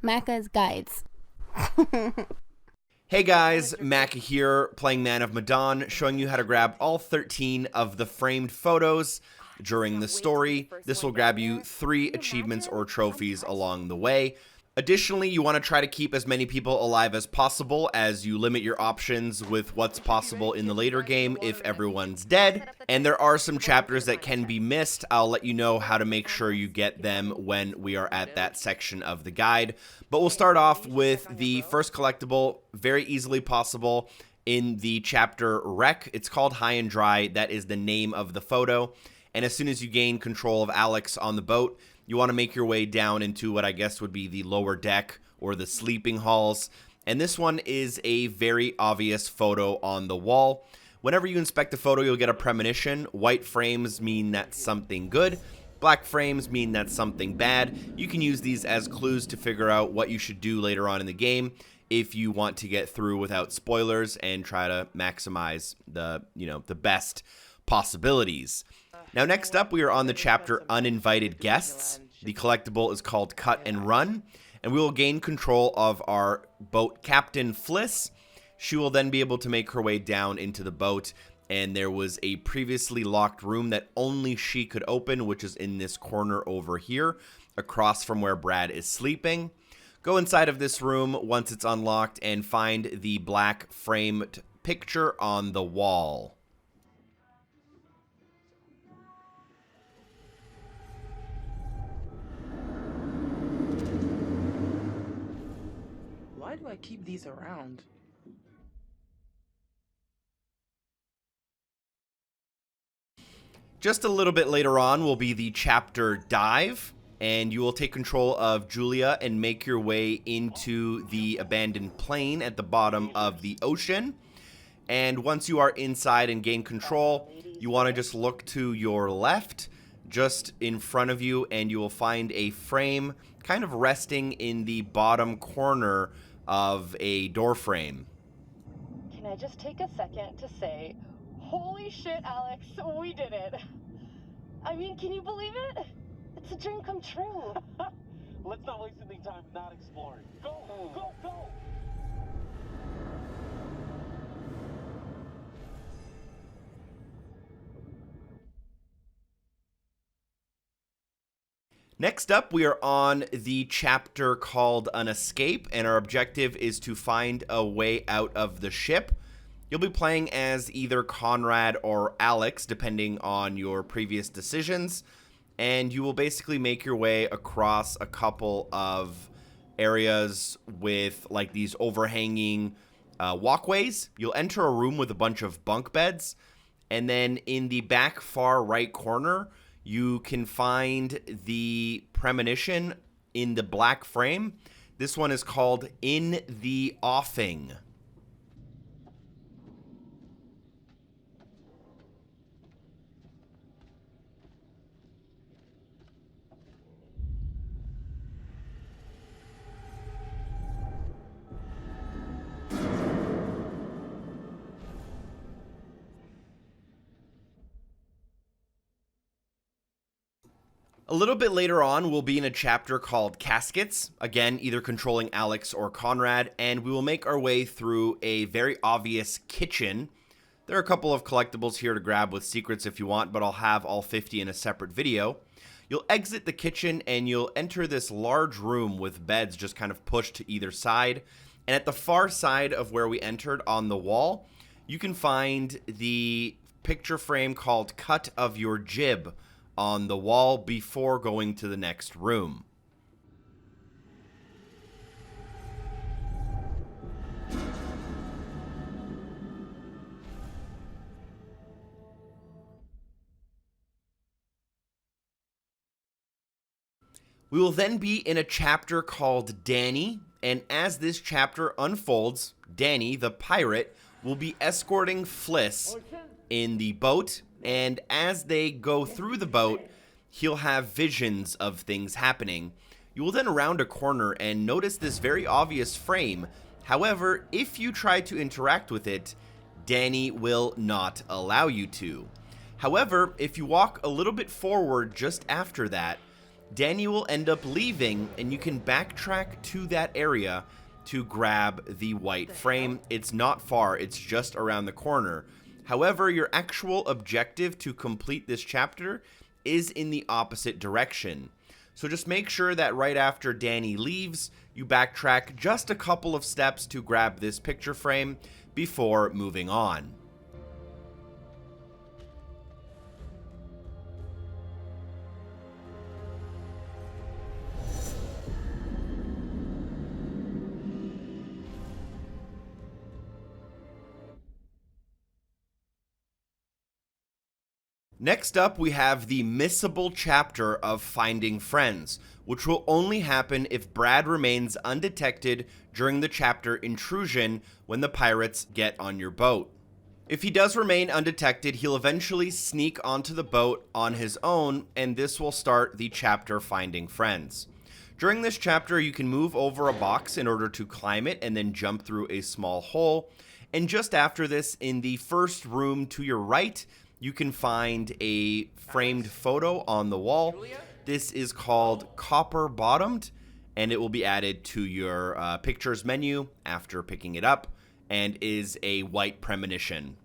Macca's Guides. Hey guys, Macca here, playing Man of Medan, showing you how to grab all 13 of the framed photos during the story. This will grab you 3 achievements or trophies along the way. Additionally, you want to try to keep as many people alive as possible as you limit your options with what's possible in the later game if everyone's dead. And there are some chapters that can be missed. I'll let you know how to make sure you get them when we are at that section of the guide. But we'll start off with the first collectible, very easily possible in the chapter Wreck. It's called High and Dry. That is the name of the photo. And as soon as you gain control of Alex on the boat, you want to make your way down into what I guess would be the lower deck or the sleeping halls. And this one is a very obvious photo on the wall. Whenever you inspect a photo, you'll get a premonition. White frames mean that's something good. Black frames mean that's something bad. You can use these as clues to figure out what you should do later on in the game if you want to get through without spoilers and try to maximize the best possibilities. Now, next up, we are on the chapter Uninvited Guests. The collectible is called Cut and Run, and we will gain control of our boat captain, Fliss. She will then be able to make her way down into the boat, and there was a previously locked room that only she could open, which is in this corner over here, across from where Brad is sleeping. Go inside of this room once it's unlocked and find the black framed picture on the wall. Why do I keep these around? Just a little bit later on will be the chapter Dive, and you will take control of Julia and make your way into the abandoned plane at the bottom of the ocean. And once you are inside and gain control, you want to just look to your left, just in front of you, and you will find a frame kind of resting in the bottom corner of a door frame. Can I just take a second to say, holy shit, Alex, we did it. I mean, can you believe it? It's a dream come true. Let's not waste any time not exploring. Go, go, go! Next up, we are on the chapter called An Escape, and our objective is to find a way out of the ship. You'll be playing as either Conrad or Alex, depending on your previous decisions, and you will basically make your way across a couple of areas with like these overhanging walkways. You'll enter a room with a bunch of bunk beds, and then in the back far right corner, you can find the premonition in the black frame. This one is called In the Offing. A little bit later on, we'll be in a chapter called Caskets, again, either controlling Alex or Conrad, and we will make our way through a very obvious kitchen. There are a couple of collectibles here to grab with secrets if you want, but I'll have all 50 in a separate video. You'll exit the kitchen and you'll enter this large room with beds just kind of pushed to either side. And at the far side of where we entered on the wall, you can find the picture frame called Cut of Your Jib on the wall before going to the next room. We will then be in a chapter called Danny, and as this chapter unfolds, Danny, the pirate, will be escorting Fliss in the boat, and as they go through the boat, he'll have visions of things happening. You will then round a corner and notice this very obvious frame. However, if you try to interact with it, Danny will not allow you to. However, if you walk a little bit forward just after that, Danny will end up leaving, and you can backtrack to that area to grab the white frame. It's not far, it's just around the corner. However, your actual objective to complete this chapter is in the opposite direction. So just make sure that right after Danny leaves, you backtrack just a couple of steps to grab this picture frame before moving on. Next up, we have the missable chapter of Finding Friends, which will only happen if Brad remains undetected during the chapter Intrusion when the pirates get on your boat. If he does remain undetected, he'll eventually sneak onto the boat on his own, and this will start the chapter Finding Friends. During this chapter, you can move over a box in order to climb it and then jump through a small hole. And just after this, in the first room to your right, you can find a framed photo on the wall. This is called Copper Bottomed, and it will be added to your pictures menu after picking it up, and is a white premonition.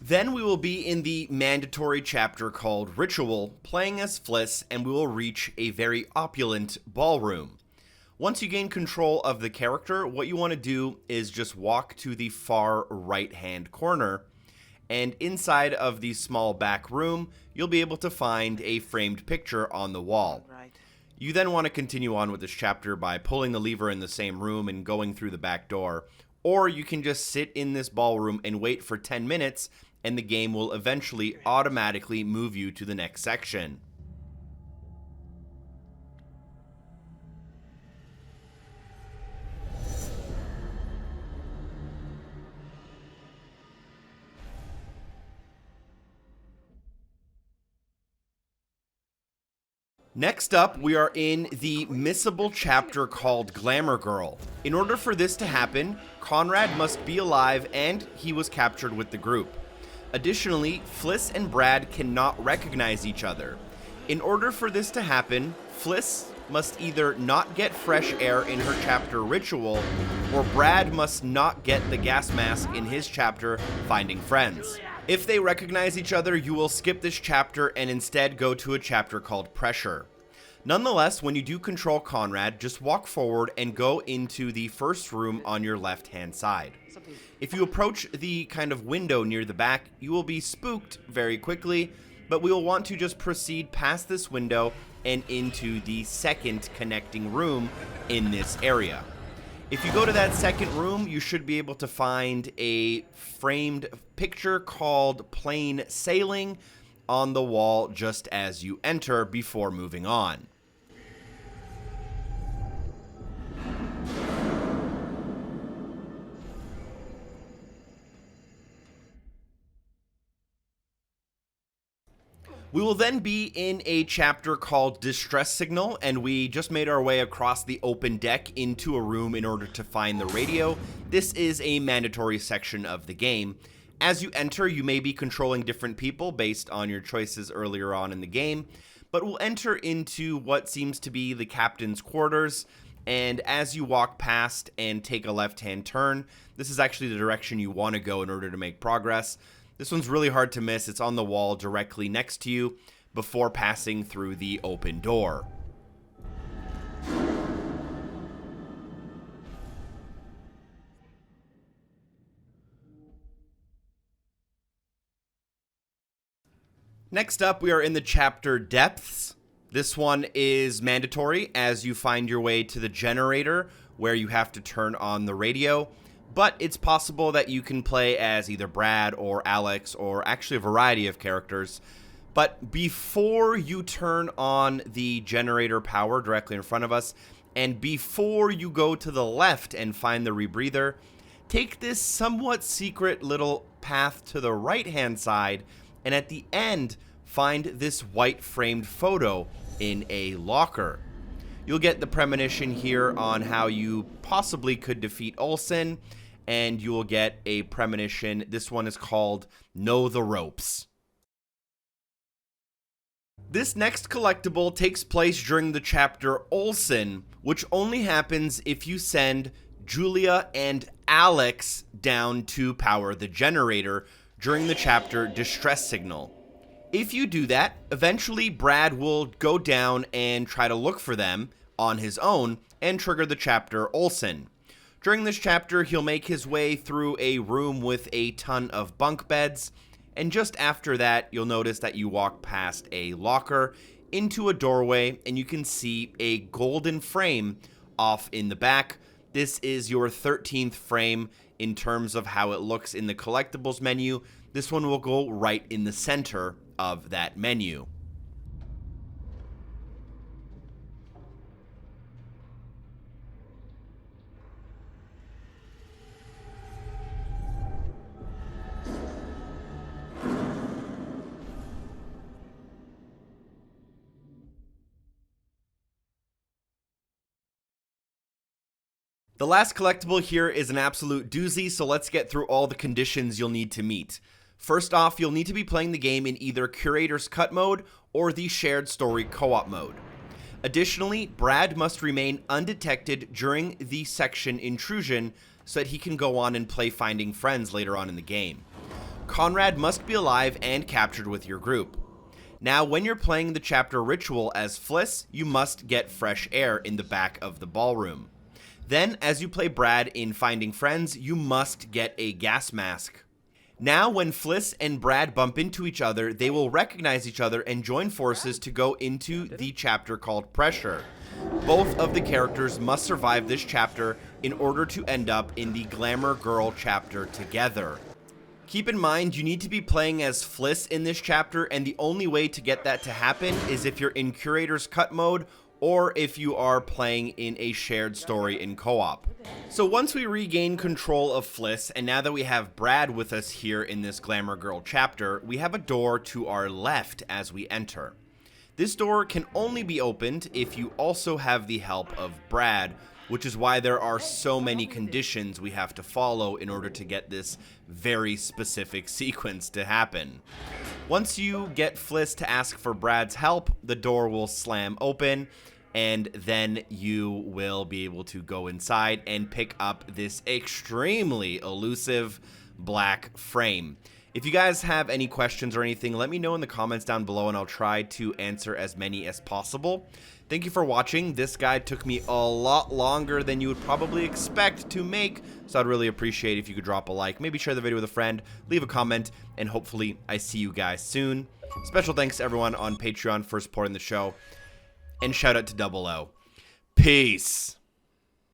Then we will be in the mandatory chapter called Ritual, playing as Fliss, and we will reach a very opulent ballroom. Once you gain control of the character, what you want to do is just walk to the far right-hand corner, and inside of the small back room, you'll be able to find a framed picture on the wall. You then want to continue on with this chapter by pulling the lever in the same room and going through the back door, or you can just sit in this ballroom and wait for 10 minutes, and the game will eventually automatically move you to the next section. Next up, we are in the missable chapter called Glamor Girl. In order for this to happen, Conrad must be alive and he was captured with the group. Additionally, Fliss and Brad cannot recognize each other. In order for this to happen, Fliss must either not get fresh air in her chapter Ritual, or Brad must not get the gas mask in his chapter Finding Friends. If they recognize each other, you will skip this chapter and instead go to a chapter called Pressure. Nonetheless, when you do control Conrad, just walk forward and go into the first room on your left-hand side. If you approach the kind of window near the back, you will be spooked very quickly, but we will want to just proceed past this window and into the second connecting room in this area. If you go to that second room, you should be able to find a framed picture called Plain Sailing on the wall just as you enter before moving on. We will then be in a chapter called Distress Signal, and we just made our way across the open deck into a room in order to find the radio. This is a mandatory section of the game. As you enter, you may be controlling different people based on your choices earlier on in the game, but we'll enter into what seems to be the captain's quarters, and as you walk past and take a left-hand turn, this is actually the direction you want to go in order to make progress. This one's really hard to miss. It's on the wall directly next to you before passing through the open door. Next up, we are in the chapter Depths. This one is mandatory as you find your way to the generator where you have to turn on the radio. But it's possible that you can play as either Brad or Alex or actually a variety of characters. But before you turn on the generator power directly in front of us, and before you go to the left and find the rebreather, take this somewhat secret little path to the right-hand side, and at the end, find this white framed photo in a locker. You'll get the premonition here on how you possibly could defeat Olson, and you will get a premonition. This one is called Know the Ropes. This next collectible takes place during the chapter Olson, which only happens if you send Julia and Alex down to power the generator during the chapter Distress Signal. If you do that, eventually Brad will go down and try to look for them on his own and trigger the chapter Olson. During this chapter, he'll make his way through a room with a ton of bunk beds, and just after that, you'll notice that you walk past a locker into a doorway, and you can see a golden frame off in the back. This is your 13th frame in terms of how it looks in the collectibles menu. This one will go right in the center of that menu. The last collectible here is an absolute doozy, so let's get through all the conditions you'll need to meet. First off, you'll need to be playing the game in either Curator's Cut mode or the Shared Story Co-op mode. Additionally, Brad must remain undetected during the section Intrusion so that he can go on and play Finding Friends later on in the game. Conrad must be alive and captured with your group. Now, when you're playing the chapter Ritual as Fliss, you must get fresh air in the back of the ballroom. Then, as you play Brad in Finding Friends, you must get a gas mask. Now, when Fliss and Brad bump into each other, they will recognize each other and join forces to go into the chapter called Pressure. Both of the characters must survive this chapter in order to end up in the Glamor Girl chapter together. Keep in mind, you need to be playing as Fliss in this chapter, and the only way to get that to happen is if you're in Curator's Cut mode or if you are playing in a shared story in co-op. So once we regain control of Fliss, and now that we have Brad with us here in this Glamor Girl chapter, we have a door to our left as we enter. This door can only be opened if you also have the help of Brad, which is why there are so many conditions we have to follow in order to get this very specific sequence to happen. Once you get Fliss to ask for Brad's help, the door will slam open, and then you will be able to go inside and pick up this extremely elusive black frame. If you guys have any questions or anything, let me know in the comments down below and I'll try to answer as many as possible. Thank you for watching. This guide took me a lot longer than you would probably expect to make, so I'd really appreciate it if you could drop a like, maybe share the video with a friend, leave a comment, and hopefully I see you guys soon. Special thanks to everyone on Patreon for supporting the show, and shout out to Double O. Peace!